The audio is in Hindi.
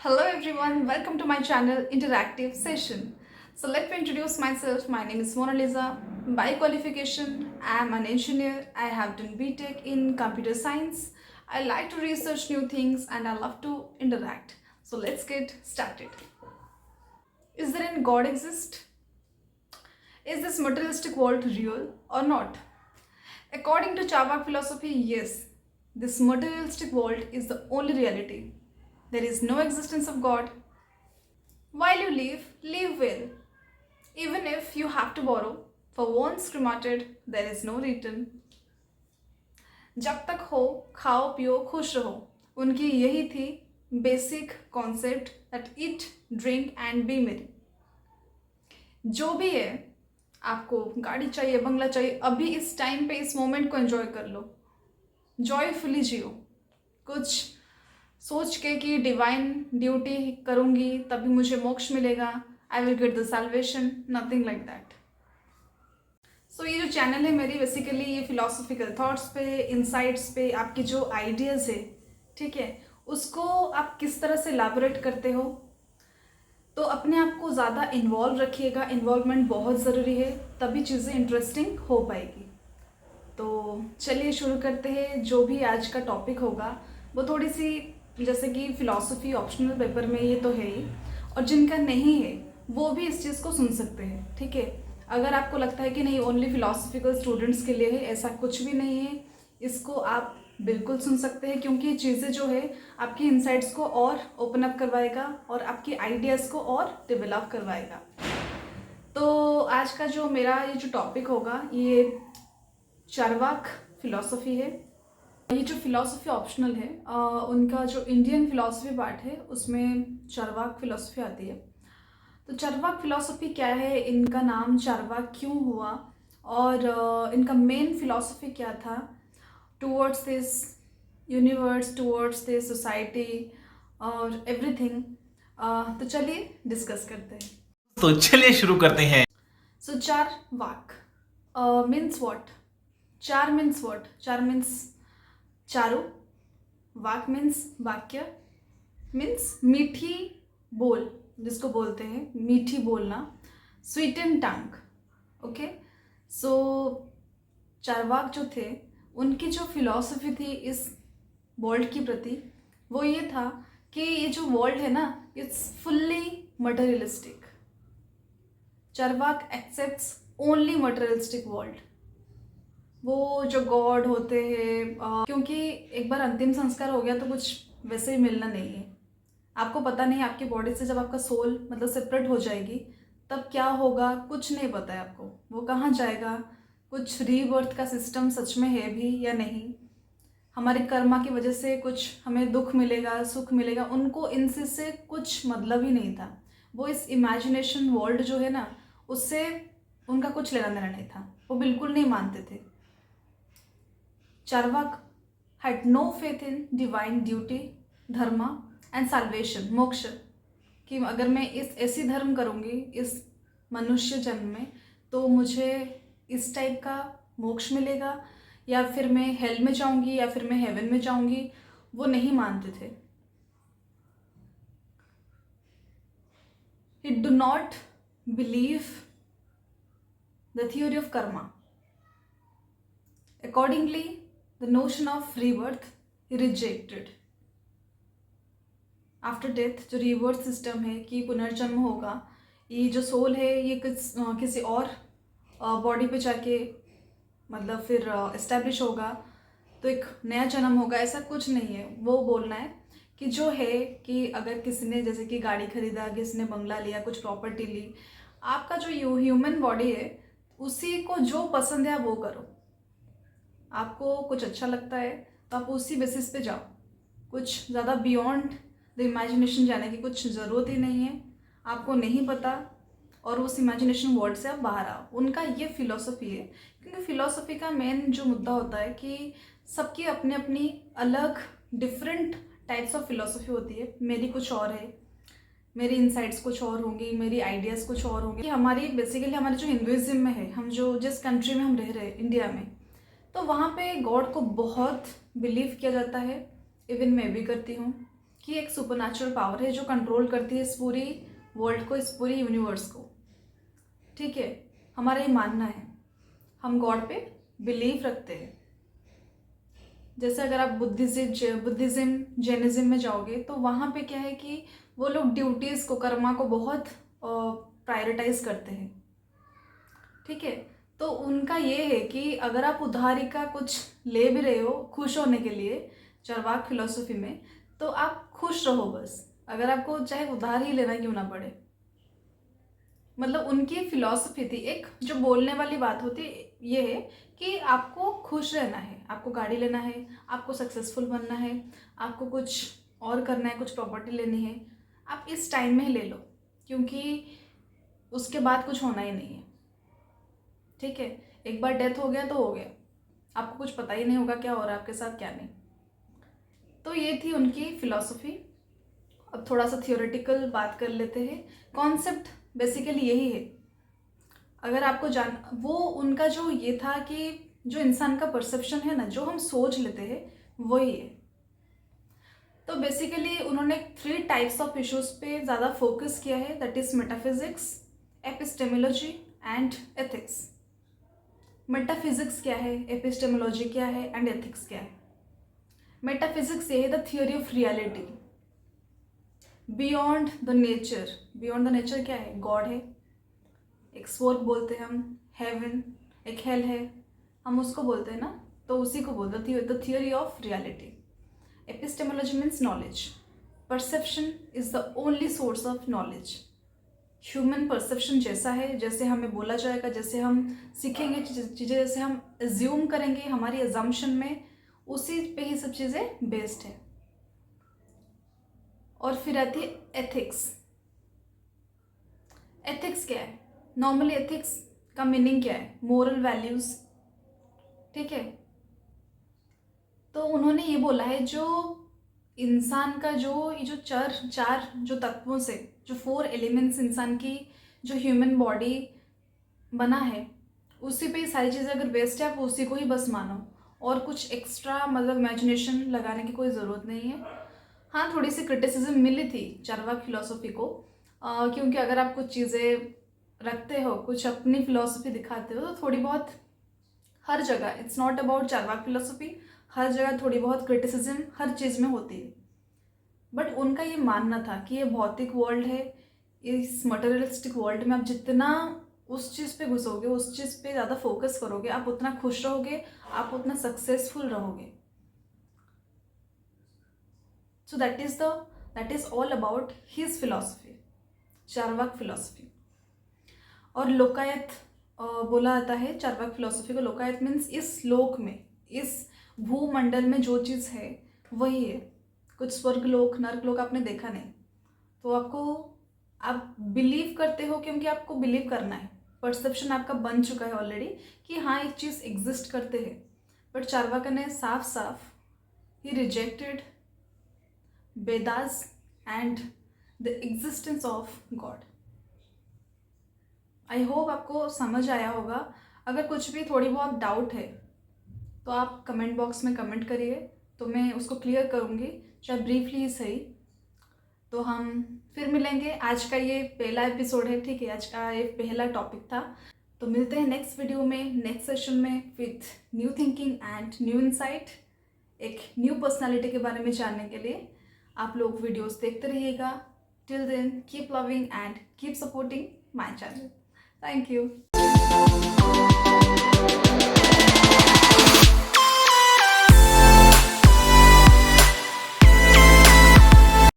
Hello everyone, welcome to my channel Interactive Session. So let me introduce myself. My name is Mona Lisa. By qualification, I am an engineer. I have done BTech in computer science. I like to research new things and I love to interact. So let's get started. Is there any God exist? Is this materialistic world real or not? According to Chavak philosophy, yes, this materialistic world is the only reality. There is no existence of God. While you live well. Even if you have to borrow, for once cremated, there is no return. जब तक हो खाओ पियो खुश रहो, उनकी यही थी basic concept that eat drink and be merry. जो भी है, आपको गाड़ी चाहिए, बंगला चाहिए, अभी इस टाइम पे इस मोमेंट को एंजॉय कर लो, जॉयफुली जियो. कुछ सोच के कि डिवाइन ड्यूटी करूँगी तभी मुझे मोक्ष मिलेगा, I will get the salvation, nothing like that. So ये जो चैनल है मेरी, बेसिकली ये फिलोसॉफिकल थॉट्स पे, इंसाइट्स पे, आपके जो आइडियाज़ है, ठीक है, उसको आप किस तरह से इलैबोरेट करते हो. तो अपने आप को ज़्यादा इन्वॉल्व रखिएगा, इन्वॉल्वमेंट बहुत ज़रूरी है, तभी चीज़ें इंटरेस्टिंग हो पाएगी. तो चलिए शुरू करते हैं. जो भी आज का टॉपिक होगा वो थोड़ी सी, जैसे कि फ़िलॉसफी ऑप्शनल पेपर में ये तो है ही, और जिनका नहीं है वो भी इस चीज़ को सुन सकते हैं, ठीक है. अगर आपको लगता है कि नहीं ओनली फ़िलॉसफिकल स्टूडेंट्स के लिए है, ऐसा कुछ भी नहीं है. इसको आप बिल्कुल सुन सकते हैं, क्योंकि ये चीज़ें जो है आपकी इंसाइट्स को और ओपन अप करवाएगा और आपकी आइडियाज़ को और डेवलप करवाएगा. तो आज का जो मेरा ये जो टॉपिक होगा, ये चारवाक फिलॉसफी है. ये जो फिलॉसफी ऑप्शनल है, उनका जो इंडियन फिलॉसफी पार्ट है उसमें चारवाक फिलॉसफी आती है. तो चारवाक फिलॉसफी क्या है, इनका नाम चारवाक क्यों हुआ, और इनका मेन फिलॉसफी क्या था towards this universe, towards this society और एवरीथिंग. तो चलिए डिस्कस करते हैं. तो चलिए शुरू करते हैं. सो चारवाक मीन्स व्हाट? चार मीन्स व्हाट? चार मीन्स चारू, वाक मीन्स वाक्य, मीन्स मीठी बोल, जिसको बोलते हैं मीठी बोलना, स्वीट एंड टंग. ओके. सो चारवाक जो थे, उनकी जो फिलॉसफी थी इस वर्ल्ड के प्रति, वो ये था कि ये जो वर्ल्ड है ना, it's fully materialistic. Charvaka accepts only materialistic world. वो जो गॉड होते हैं, क्योंकि एक बार अंतिम संस्कार हो गया तो कुछ वैसे ही मिलना नहीं है. आपको पता नहीं आपकी बॉडी से जब आपका सोल मतलब सेपरेट हो जाएगी तब क्या होगा, कुछ नहीं पता है आपको. वो कहाँ जाएगा, कुछ रीबर्थ का सिस्टम सच में है भी या नहीं, हमारे कर्मा की वजह से कुछ हमें दुख मिलेगा, सुख मिलेगा, उनको इनसे से कुछ मतलब ही नहीं था. वो इस इमेजिनेशन वर्ल्ड जो है ना, उससे उनका कुछ लेना देना नहीं था. वो बिल्कुल नहीं मानते थे. Charvaka had no faith in divine duty, dharma and salvation, moksha, कि अगर मैं इस ऐसी धर्म करूँगी इस मनुष्य जन्म में तो मुझे इस टाइप का मोक्ष मिलेगा, या फिर मैं हेल में जाऊँगी या फिर मैं हेवन में जाऊँगी. वो नहीं मानते थे. He do not believe the theory of karma. Accordingly, the notion of rebirth he rejected. After death जो रीबर्थ सिस्टम है कि पुनर्जन्म होगा, ये जो सोल है ये किसी और बॉडी पे जाके मतलब फिर इस्टेब्लिश होगा, तो एक नया जन्म होगा, ऐसा कुछ नहीं है. वो बोलना है कि जो है कि अगर किसी ने जैसे कि गाड़ी खरीदा, किसी ने बंगला लिया, कुछ प्रॉपर्टी ली, आपका जो ह्यूमन बॉडी है उसी को जो पसंद है वो करो. आपको कुछ अच्छा लगता है तो आप उसी बेसिस पे जाओ. कुछ ज़्यादा बियॉन्ड द इमेजिनेशन जाने की कुछ ज़रूरत ही नहीं है. आपको नहीं पता और उस इमेजिनेशन वर्ल्ड से आप बाहर आओ. उनका ये फिलॉसफी है, क्योंकि फिलॉसफी का मेन जो मुद्दा होता है कि सबकी अपनी अपनी अलग डिफरेंट टाइप्स ऑफ फिलॉसफी होती है. मेरी कुछ और है, मेरी इंसाइट्स कुछ और होंगी, मेरी आइडियाज़ कुछ और होंगी. हमारी बेसिकली हमारे जो हिंदुइज्म में है, हम जो जिस कंट्री में हम रह रहे हैं इंडिया में, तो वहाँ पे गॉड को बहुत बिलीव किया जाता है. इवन मैं भी करती हूँ कि एक सुपरनैचुरल पावर है जो कंट्रोल करती है इस पूरी वर्ल्ड को, इस पूरी यूनिवर्स को। ठीक है, हमारा ये मानना है, हम गॉड पे बिलीव रखते हैं। जैसे अगर आप बुद्धिज़्म जैनिज़्म में जाओगे तो वहाँ पे क्या है कि वो लोग ड्यूटीज़ को, कर्मा को बहुत प्रायोरिटाइज करते हैं। ठीक है, तो उनका ये है कि अगर आप उधारी का कुछ ले भी रहे हो खुश होने के लिए, चार्वाक फिलॉसफी में, तो आप खुश रहो बस, अगर आपको चाहे उधार ही लेना क्यों ना पड़े। मतलब उनकी फिलॉसफी थी, एक जो बोलने वाली बात होती ये है कि आपको खुश रहना है, आपको गाड़ी लेना है, आपको सक्सेसफुल बनना है, आपको कुछ और करना है, कुछ प्रॉपर्टी लेनी है, आप इस टाइम में ही ले लो, क्योंकि उसके बाद कुछ होना ही नहीं है। ठीक है, एक बार डेथ हो गया तो हो गया, आपको कुछ पता ही नहीं होगा क्या हो रहा है आपके साथ, क्या नहीं। तो ये थी उनकी फिलॉसफी। अब थोड़ा सा थियोरेटिकल बात कर लेते हैं। कॉन्सेप्ट बेसिकली यही है, अगर आपको वो उनका जो ये था कि जो इंसान का परसेप्शन है ना, जो हम सोच लेते हैं वही है। तो बेसिकली उन्होंने 3 टाइप्स ऑफ इश्यूज पे ज़्यादा फोकस किया है, that is metaphysics, epistemology and ethics. Metaphysics क्या है, एपिस्टेमोलॉजी क्या है एंड एथिक्स क्या है। मेटाफिजिक्स ये है the theory of reality beyond the nature. Beyond the nature क्या है, गॉड है, एक स्वर्ग बोलते हैं हम, हेवन, एक हेल है, हम उसको बोलते हैं ना, तो उसी को बोलते हैं the theory of reality. Epistemology means knowledge, perception is the only source of knowledge. Human perception जैसा है, जैसे हमें बोला जाएगा, जैसे हम सीखेंगे चीज़ें, जैसे हम एज्यूम करेंगे हमारी एजम्पशन में, उसी पे ही सब चीज़ें बेस्ड है। और फिर आती है एथिक्स। एथिक्स क्या है, नॉर्मली एथिक्स का मीनिंग क्या है, मोरल वैल्यूज। ठीक है, तो उन्होंने ये बोला है जो इंसान का जो ये जो चार जो तत्वों से, जो 4 एलिमेंट्स इंसान की जो ह्यूमन बॉडी बना है, उसी पे सारी चीज़ें अगर बेस्ड है, आप उसी को ही बस मानो, और कुछ एक्स्ट्रा मतलब इमेजिनेशन लगाने की कोई ज़रूरत नहीं है। हाँ, थोड़ी सी क्रिटिसिज्म मिली थी चार्वाक फिलॉसफी को, क्योंकि अगर आप कुछ चीज़ें रखते हो, कुछ अपनी फिलॉसफी दिखाते हो, तो थोड़ी बहुत हर जगह, it's not about Charvaka philosophy, हर जगह थोड़ी बहुत क्रिटिसिज्म हर चीज़ में होती है। बट उनका ये मानना था कि ये भौतिक वर्ल्ड है, इस मटेरियलिस्टिक वर्ल्ड में आप जितना उस चीज़ पे घुसोगे, उस चीज़ पे ज़्यादा फोकस करोगे, आप उतना खुश रहोगे, आप उतना सक्सेसफुल रहोगे। So that is all about his philosophy, Charvaka philosophy. और लोकायत बोला जाता है चार्वाक फिलॉसफी को। लोकायत मीन्स इस लोक में, इस भूमंडल में जो चीज़ है वही है। कुछ स्वर्ग लोक, नर्क लोक आपने देखा नहीं, तो आप बिलीव करते हो क्योंकि आपको बिलीव करना है, परसेप्शन आपका बन चुका है ऑलरेडी कि हाँ एक चीज़ एग्जिस्ट करते हैं। बट चार्वाक ने साफ साफ ही rejected Vedas and the existence of God. I hope आपको समझ आया होगा। अगर कुछ भी थोड़ी बहुत डाउट है तो आप कमेंट बॉक्स में कमेंट करिए, तो मैं उसको क्लियर करूँगी, चाहे ब्रीफली ही सही। तो हम फिर मिलेंगे। आज का ये पहला एपिसोड है, ठीक है, आज का ये पहला टॉपिक था। तो मिलते हैं नेक्स्ट वीडियो में, नेक्स्ट सेशन में, with new thinking and new insight, एक न्यू पर्सनालिटी के बारे में जानने के लिए। आप लोग वीडियोस देखते रहिएगा। Till then keep loving and keep supporting my channel. Thank you.